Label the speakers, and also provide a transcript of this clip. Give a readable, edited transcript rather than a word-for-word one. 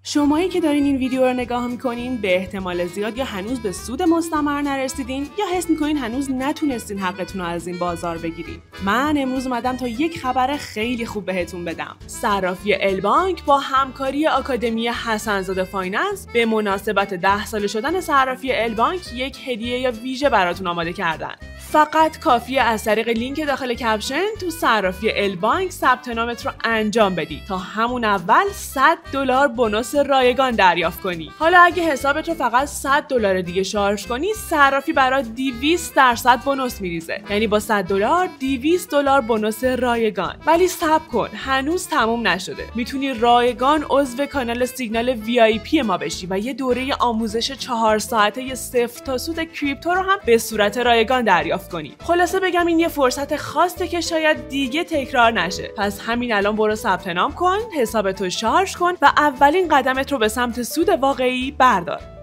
Speaker 1: شمایی که دارین این ویدیو رو نگاه میکنین به احتمال زیاد یا هنوز به سود مستمر نرسیدین یا حس میکنین هنوز نتونستین حقتون رو از این بازار بگیرین. من امروز اومدم تا یک خبر خیلی خوب بهتون بدم. صرافی البانک با همکاری آکادمی حسن‌زاده فایننس به مناسبت 10 ساله شدن صرافی البانک یک هدیه یا ویژه براتون آماده کردن. فقط کافیه از طریق لینک داخل کپشن تو صرافی البانک ثبت نامت رو انجام بدی تا همون اول $100 بونوس رایگان دریافت کنی. حالا اگه حسابت رو فقط $100 دیگه شارژ کنی، صرافی برات 200% بونوس میریزه. یعنی با $100 $200 بونوس رایگان. ولی صبر کن، هنوز تموم نشده. میتونی رایگان عضو کانال سیگنال VIP ما بشی و یه دوره آموزش 4 ساعته 0 تا سود کریپتو رو هم به صورت رایگان دریافت کنی. خلاصه بگم این یه فرصت خاصه که شاید دیگه تکرار نشه. پس همین الان برو ثبت نام کن، حسابتو شارژ کن و اولین قدمت رو به سمت سود واقعی بردار.